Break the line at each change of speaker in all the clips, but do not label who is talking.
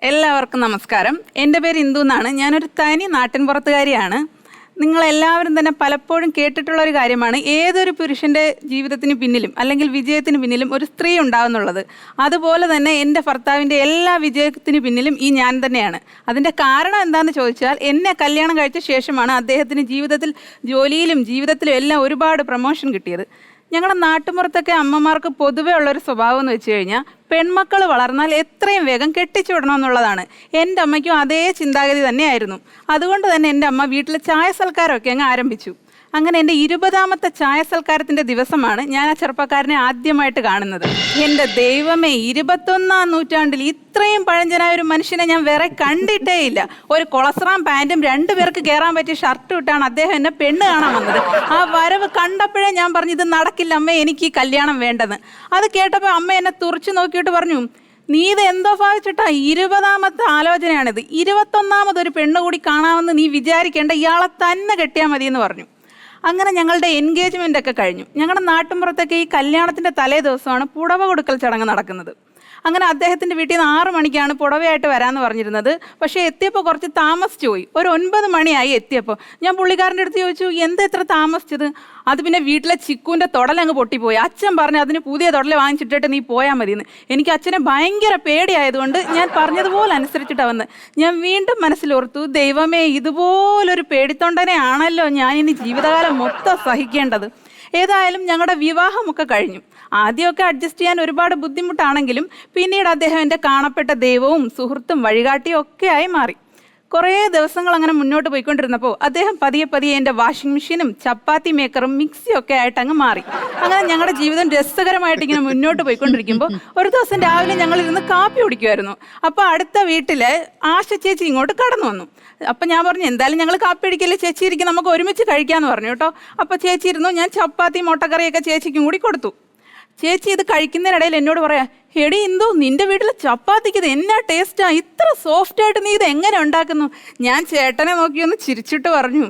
എല്ലാവർക്കും നമസ്കാരം. എൻ്റെ പേര് ഇന്ദു എന്നാണ്. ഞാനൊരു തനി നാട്ടിൻപുറത്തുകാരിയാണ്. നിങ്ങളെല്ലാവരും തന്നെ പലപ്പോഴും കേട്ടിട്ടുള്ള ഒരു കാര്യമാണ്, ഏതൊരു പുരുഷൻ്റെ ജീവിതത്തിന് പിന്നിലും അല്ലെങ്കിൽ വിജയത്തിന് പിന്നിലും ഒരു സ്ത്രീ ഉണ്ടാകുന്നുള്ളത്. അതുപോലെ തന്നെ എൻ്റെ ഭർത്താവിൻ്റെ എല്ലാ വിജയത്തിന് പിന്നിലും ഈ ഞാൻ തന്നെയാണ്. അതിൻ്റെ കാരണം എന്താണെന്ന് ചോദിച്ചാൽ, എന്നെ കല്യാണം കഴിച്ച ശേഷമാണ് അദ്ദേഹത്തിന് ജീവിതത്തിൽ, ജോലിയിലും ജീവിതത്തിലും എല്ലാം ഒരുപാട് പ്രമോഷൻ കിട്ടിയത്. ഞങ്ങളുടെ നാട്ടുമ്പുറത്തൊക്കെ അമ്മമാർക്ക് പൊതുവേ ഉള്ളൊരു സ്വഭാവം എന്ന് വെച്ച് കഴിഞ്ഞാൽ, പെൺമക്കൾ വളർന്നാൽ എത്രയും വേഗം കെട്ടിച്ചു വിടണമെന്നുള്ളതാണ്. എൻ്റെ അമ്മയ്ക്കും അതേ ചിന്താഗതി തന്നെയായിരുന്നു. അതുകൊണ്ട് തന്നെ എൻ്റെ അമ്മ വീട്ടിൽ ചായ സൽക്കാരമൊക്കെ അങ്ങ് ആരംഭിച്ചു. അങ്ങനെ എൻ്റെ 20ാമത്തെ ചായ സൽക്കാരത്തിൻ്റെ ദിവസമാണ് ഞാൻ ആ ചെറുപ്പക്കാരനെ ആദ്യമായിട്ട് കാണുന്നത്. എൻ്റെ ദൈവമേ, 21ാം നൂറ്റാണ്ടിൽ ഇത്രയും പഴഞ്ചനായ ഒരു മനുഷ്യനെ ഞാൻ വേറെ കണ്ടിട്ടേ ഇല്ല. ഒരു കൊളസ്രാം പാൻറ്റും 2 പേർക്ക് കയറാൻ പറ്റിയ ഷർട്ടും ഇട്ടാണ് അദ്ദേഹം എന്നെ പെണ്ണ് കാണാൻ വന്നത്. ആ വരവ് കണ്ടപ്പോഴേ ഞാൻ പറഞ്ഞു, ഇത് നടക്കില്ല അമ്മ, എനിക്ക് ഈ കല്യാണം വേണ്ടെന്ന്. അത് കേട്ടപ്പോൾ അമ്മ എന്നെ തുറച്ചു നോക്കിയിട്ട് പറഞ്ഞു, നീ ഇത് എന്തോ ഭാവിച്ചിട്ടാ, 20ാമത്തെ ആലോചനയാണിത്, 21ാമതൊരു പെണ്ണ് കൂടി കാണാമെന്ന് നീ വിചാരിക്കേണ്ട, ഇയാളെ തന്നെ കെട്ടിയാൽ മതിയെന്ന് പറഞ്ഞു. അങ്ങനെ ഞങ്ങളുടെ എൻഗേജ്മെൻ്റ് ഒക്കെ കഴിഞ്ഞു. ഞങ്ങളുടെ നാട്ടിൻപുറത്തൊക്കെ ഈ കല്യാണത്തിൻ്റെ തലേ ദിവസമാണ് പുടവ കൊടുക്കൽ ചടങ്ങ് നടക്കുന്നത്. അങ്ങനെ അദ്ദേഹത്തിൻ്റെ വീട്ടിൽ നിന്ന് 6 മണിക്കാണ് പുടവയായിട്ട് വരാമെന്ന് പറഞ്ഞിരുന്നത്. പക്ഷേ എത്തിയപ്പോൾ കുറച്ച് താമസിച്ചു പോയി. ഒരു 9 മണിയായി എത്തിയപ്പോൾ. ഞാൻ പുള്ളിക്കാരൻ്റെ അടുത്ത് ചോദിച്ചു, എന്താ ഇത്ര താമസിച്ചത്? അത് പിന്നെ വീട്ടിലെ ചിക്കുവിൻ്റെ തൊടലങ്ങ് പൊട്ടിപ്പോയി. അച്ഛൻ പറഞ്ഞു, അതിന് പുതിയ തൊടൽ വാങ്ങിച്ചിട്ടിട്ട് നീ പോയാൽ മതിയെന്ന്. എനിക്ക് അച്ഛനെ ഭയങ്കര പേടിയായതുകൊണ്ട് ഞാൻ പറഞ്ഞതുപോലെ അനുസരിച്ചിട്ടാണ് വന്നത്. ഞാൻ വീണ്ടും മനസ്സിലോർത്തു, ദൈവമേ, ഇതുപോലൊരു പേടിത്തൊണ്ടനെ ആണല്ലോ ഞാൻ ഇനി ജീവിതകാലം മൊത്തം സഹിക്കേണ്ടത്. ഏതായാലും ഞങ്ങളുടെ വിവാഹമൊക്കെ കഴിഞ്ഞു. ആദ്യമൊക്കെ അഡ്ജസ്റ്റ് ചെയ്യാൻ ഒരുപാട് ബുദ്ധിമുട്ടാണെങ്കിലും പിന്നീട് അദ്ദേഹം എൻ്റെ കാണപ്പെട്ട ദൈവവും സുഹൃത്തും വഴികാട്ടിയും ഒക്കെ ആയി മാറി. കുറേ ദിവസങ്ങൾ അങ്ങനെ മുന്നോട്ട് പോയിക്കൊണ്ടിരുന്നപ്പോൾ അദ്ദേഹം പതിയെ പതിയെ എൻ്റെ വാഷിംഗ് മെഷീനും ചപ്പാത്തി മേക്കറും മിക്സിയും ഒക്കെ ആയിട്ട് അങ്ങ് മാറി. അങ്ങനെ ഞങ്ങളുടെ ജീവിതം രസകരമായിട്ട് ഇങ്ങനെ മുന്നോട്ട് പോയിക്കൊണ്ടിരിക്കുമ്പോൾ ഒരു ദിവസം രാവിലെ ഞങ്ങളിരുന്ന് കാപ്പി കുടിക്കുമായിരുന്നു. അപ്പോൾ അടുത്ത വീട്ടിലെ ആശ ചേച്ചി ഇങ്ങോട്ട് കടന്നു വന്നു. അപ്പം ഞാൻ പറഞ്ഞു, എന്തായാലും ഞങ്ങൾ കാപ്പി അടിക്കല്ലേ, ചേച്ചി ഇരിക്കും, നമുക്ക് ഒരുമിച്ച് കഴിക്കാമെന്ന് പറഞ്ഞു കേട്ടോ. അപ്പോൾ ചേച്ചി ഇരുന്നു. ഞാൻ ചപ്പാത്തി മുട്ടക്കറിയൊക്കെ ചേച്ചിക്കും കൂടി കൊടുത്തു. ചേച്ചി ഇത് കഴിക്കുന്നതിനിടയിൽ എന്നോട് പറയാം, എടി ഇന്ദു, നിൻ്റെ വീട്ടിലെ ചപ്പാത്തിക്ക് ഇത് എന്നാ ടേസ്റ്റാ, ഇത്ര സോഫ്റ്റായിട്ട് നീ ഇത് എങ്ങനെ ഉണ്ടാക്കുന്നു? ഞാൻ ചേട്ടനെ നോക്കി ഒന്ന് ചിരിച്ചിട്ട് പറഞ്ഞു,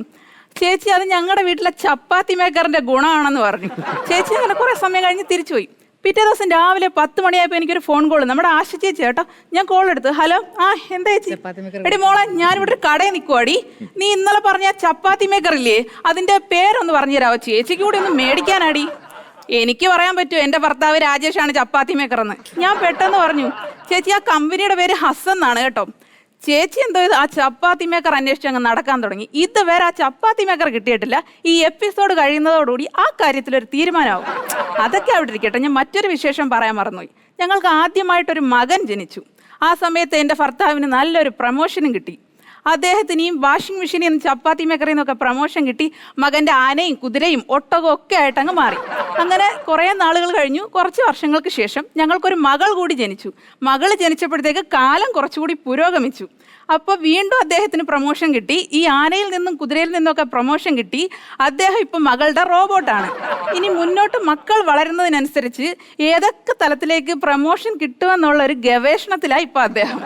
ചേച്ചി അത് ഞങ്ങളുടെ വീട്ടിലെ ചപ്പാത്തി മേക്കറിൻ്റെ ഗുണമാണെന്ന് പറഞ്ഞു. ചേച്ചി അങ്ങനെ കുറേ സമയം കഴിഞ്ഞ് തിരിച്ചുപോയി. പിറ്റേ ദിവസം രാവിലെ 10 മണിയായപ്പോൾ എനിക്കൊരു ഫോൺ കോൾ. നമ്മുടെ ആശ ചേച്ചി കേട്ടോ. ഞാൻ കോൾ എടുത്ത്, ഹലോ, എന്താ ചേച്ചി? എടി മോളെ, ഞാനിവിടെ ഒരു കടയിൽ നിൽക്കുവാടി. നീ ഇന്നലെ പറഞ്ഞ ചപ്പാത്തി മേക്കർ ഇല്ലേ, അതിൻ്റെ പേരൊന്ന് പറഞ്ഞു തരാമോ? ചേച്ചിക്ക് കൂടി ഒന്ന് മേടിക്കാനാടി. എനിക്ക് പറയാൻ പറ്റുമോ, എൻ്റെ ഭർത്താവ് രാജേഷാണ് ചപ്പാത്തി മേക്കർ എന്ന്. ഞാൻ പെട്ടെന്ന് പറഞ്ഞു, ചേച്ചി ആ കമ്പനിയുടെ പേര് ഹസൻ എന്നാണ് കേട്ടോ. ചേച്ചി എന്തോ ആ ചപ്പാത്തി മേക്കർ അന്വേഷിച്ച് അങ്ങ് നടക്കാൻ തുടങ്ങി. ഇതുവരെ ആ ചപ്പാത്തി മേക്കർ കിട്ടിയിട്ടില്ല. ഈ എപ്പിസോഡ് കഴിയുന്നതോടുകൂടി ആ കാര്യത്തിലൊരു തീരുമാനമാവും. അതൊക്കെ അവിടെ ഇരിക്കട്ടെ, ഞാൻ മറ്റൊരു വിശേഷം പറയാൻ മറന്നുപോയി. ഞങ്ങൾക്ക് ആദ്യമായിട്ടൊരു മകൻ ജനിച്ചു. ആ സമയത്ത് എൻ്റെ ഭർത്താവിന് നല്ലൊരു പ്രമോഷനും കിട്ടി. അദ്ദേഹത്തിന് ഈ വാഷിംഗ് മെഷീനിൽ നിന്ന് ചപ്പാത്തി മേക്കറിൽ നിന്നൊക്കെ പ്രമോഷൻ കിട്ടി. മകൻ്റെ ആനയും കുതിരയും ഒട്ടകവും ഒക്കെ ആയിട്ട് അങ്ങ് മാറി. അങ്ങനെ കുറേ നാളുകൾ കഴിഞ്ഞു. കുറച്ച് വർഷങ്ങൾക്ക് ശേഷം ഞങ്ങൾക്കൊരു മകൾ കൂടി ജനിച്ചു. മകൾ ജനിച്ചപ്പോഴത്തേക്ക് കാലം കുറച്ചുകൂടി പുരോഗമിച്ചു. അപ്പോൾ വീണ്ടും അദ്ദേഹത്തിന് പ്രമോഷൻ കിട്ടി. ഈ ആനയിൽ നിന്നും കുതിരയിൽ നിന്നൊക്കെ പ്രമോഷൻ കിട്ടി. അദ്ദേഹം ഇപ്പം മകളുടെ റോബോട്ടാണ്. ഇനി മുന്നോട്ട് മക്കൾ വളരുന്നതിനനുസരിച്ച് ഏതൊക്കെ തലത്തിലേക്ക് പ്രമോഷൻ കിട്ടുമെന്നുള്ള ഒരു ഗവേഷണത്തിലാണ് ഇപ്പം അദ്ദേഹം.